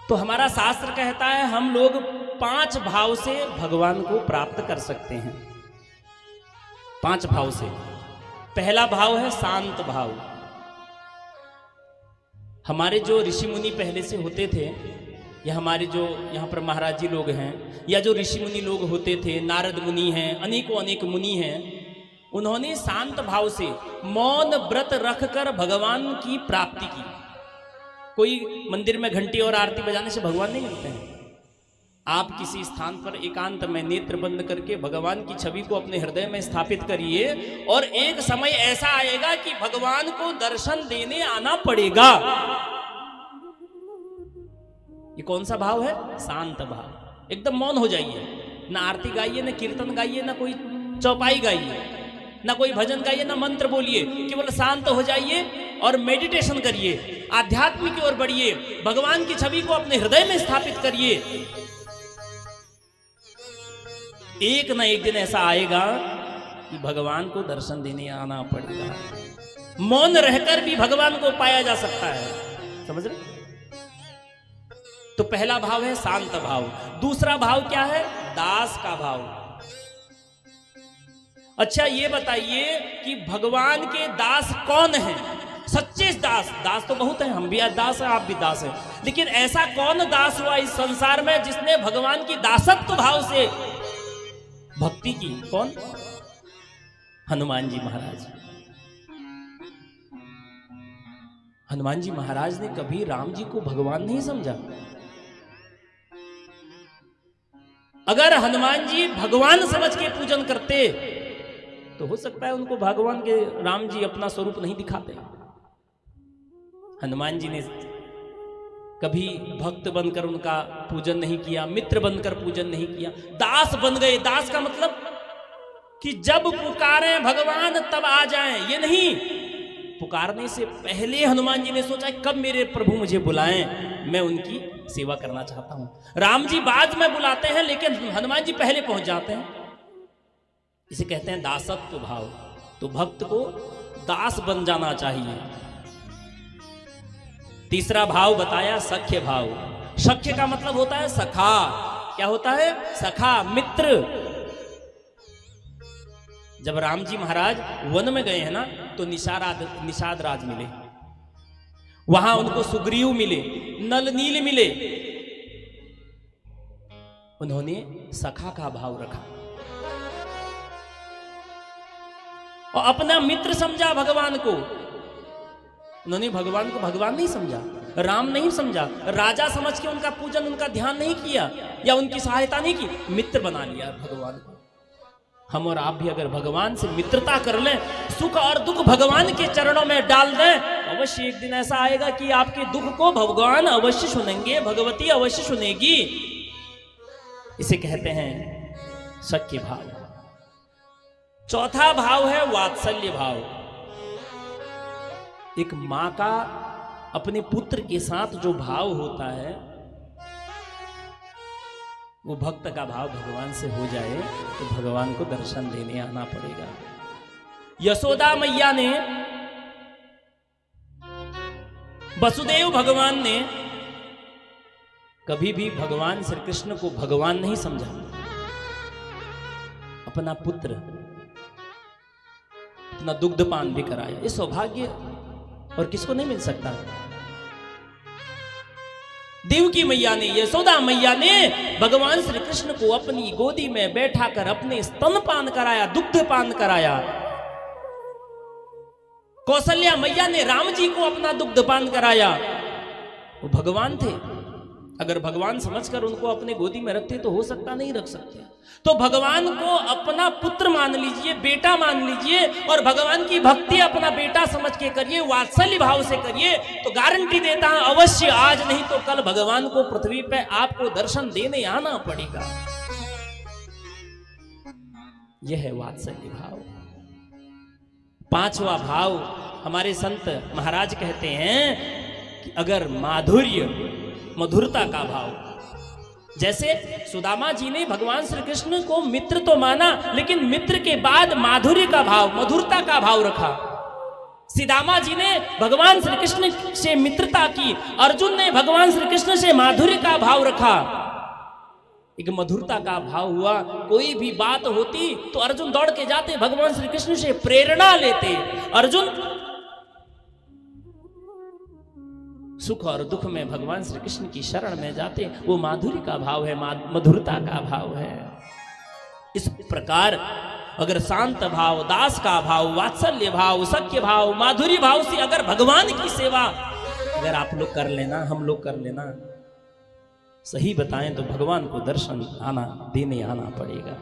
तो हमारा शास्त्र कहता है हम लोग 5 भाव से भगवान को प्राप्त कर सकते हैं। 5 भाव से। पहला भाव है शांत भाव। हमारे जो ऋषि मुनि पहले से होते थे, या हमारे जो यहाँ पर महाराज जी लोग हैं, या जो ऋषि मुनि लोग होते थे, नारद मुनि हैं, अनेकों अनेक मुनि हैं, उन्होंने शांत भाव से मौन व्रत रखकर भगवान की प्राप्ति की। कोई मंदिर में घंटी और आरती बजाने से भगवान नहीं मिलते हैं। आप किसी स्थान पर एकांत में नेत्र बंद करके भगवान की छवि को अपने हृदय में स्थापित करिए, और एक समय ऐसा आएगा कि भगवान को दर्शन देने आना पड़ेगा। ये कौन सा भाव है? शांत भाव। एकदम मौन हो जाइए, ना आरती गाइए, ना कीर्तन गाइए, ना कोई चौपाई गाइए, ना कोई भजन गाइए, ना मंत्र बोलिए, केवल शांत हो जाइए और मेडिटेशन करिए, आध्यात्म की ओर बढ़िए, भगवान की छवि को अपने हृदय में स्थापित करिए। एक ना एक दिन ऐसा आएगा कि भगवान को दर्शन देने आना पड़ेगा। मौन रहकर भी भगवान को पाया जा सकता है। समझ रहे? तो पहला भाव है शांत भाव। दूसरा भाव क्या है? दास का भाव। अच्छा ये बताइए कि भगवान के दास कौन हैं? सच्चे दास। दास तो बहुत हैं, हम भी दास हैं, आप भी दास हैं, लेकिन ऐसा कौन दास हुआ इस संसार में जिसने भगवान की दासत्व भाव से भक्ति की? कौन? हनुमान जी महाराज। हनुमान जी महाराज ने कभी राम जी को भगवान नहीं समझा। अगर हनुमान जी भगवान समझ के पूजन करते तो हो सकता है उनको भगवान के राम जी अपना स्वरूप नहीं दिखाते। हनुमान जी ने कभी भक्त बनकर उनका पूजन नहीं किया, मित्र बनकर पूजन नहीं किया, दास बन गए। दास का मतलब कि जब पुकारें भगवान तब आ जाएं, ये नहीं। पुकारने से पहले हनुमान जी ने सोचा कब मेरे प्रभु मुझे बुलाएं, मैं उनकी सेवा करना चाहता हूं। राम जी बाद में बुलाते हैं, लेकिन हनुमान जी पहले पहुंच जाते हैं। इसे कहते हैं दासत्व भाव। तो भक्त को दास बन जाना चाहिए। तीसरा भाव बताया सख्य भाव। सख्य का मतलब होता है सखा। क्या होता है? सखा, मित्र। जब राम जी महाराज वन में गए हैं ना, तो निषाद राज मिले, वहां उनको सुग्रीव मिले, नल नील मिले। उन्होंने सखा का भाव रखा और अपना मित्र समझा भगवान को। उन्होंने भगवान को भगवान नहीं समझा, राम नहीं समझा, राजा समझ के उनका पूजन, उनका ध्यान नहीं किया या उनकी सहायता नहीं की, मित्र बना लिया भगवान को। हम और आप भी अगर भगवान से मित्रता कर लें, सुख और दुख भगवान के चरणों में डाल दें, अवश्य एक दिन ऐसा आएगा कि आपके दुख को भगवान अवश्य सुनेंगे, भगवती अवश्य सुनेगी। इसे कहते हैं सख्य भाव। चौथा भाव है वात्सल्य भाव। एक मां का अपने पुत्र के साथ जो भाव होता है, वो भक्त का भाव भगवान से हो जाए तो भगवान को दर्शन देने आना पड़ेगा। यशोदा मैया ने, वसुदेव भगवान ने कभी भी भगवान श्री कृष्ण को भगवान नहीं समझा। अपना पुत्र, अपना दुग्धपान भी कराया। ये सौभाग्य और किसको नहीं मिल सकता। देवकी मैया ने, यशोदा मैया ने भगवान श्री कृष्ण को अपनी गोदी में बैठाकर अपने स्तनपान कराया, दुग्धपान कराया। कौशल्या मैया ने राम जी को अपना दुग्धपान कराया। वो भगवान थे। अगर भगवान समझकर उनको अपने गोदी में रखते तो हो सकता नहीं रख सकते। तो भगवान को अपना पुत्र मान लीजिए, बेटा मान लीजिए, और भगवान की भक्ति अपना बेटा समझ के करिए, वात्सल्य भाव से करिए, तो गारंटी देता हूं अवश्य आज नहीं तो कल भगवान को पृथ्वी पे आपको दर्शन देने आना पड़ेगा। यह है वात्सल्य भाव। पांचवा भाव हमारे संत महाराज कहते हैं कि अगर माधुर्य, मधुरता का भाव, जैसे सुदामा जी ने भगवान श्री कृष्ण को मित्र तो माना, लेकिन मित्र के बाद माधुर्य का भाव, मधुरता का भाव रखा। सीदामा जी ने भगवान श्री कृष्ण से मित्रता की, अर्जुन ने भगवान श्री कृष्ण से माधुर्य का भाव रखा, एक मधुरता का भाव हुआ। कोई भी बात होती तो अर्जुन दौड़ के जाते, भगवान श्री कृष्ण से प्रेरणा लेते। अर्जुन सुख और दुख में भगवान श्री कृष्ण की शरण में जाते। वो माधुर्य का भाव है, मधुरता का भाव है। इस प्रकार अगर शांत भाव, दास का भाव, वात्सल्य भाव, सख्य भाव, माधुर्य भाव से अगर भगवान की सेवा अगर आप लोग कर लेना, हम लोग कर लेना, सही बताएं तो भगवान को दर्शन देने आना पड़ेगा।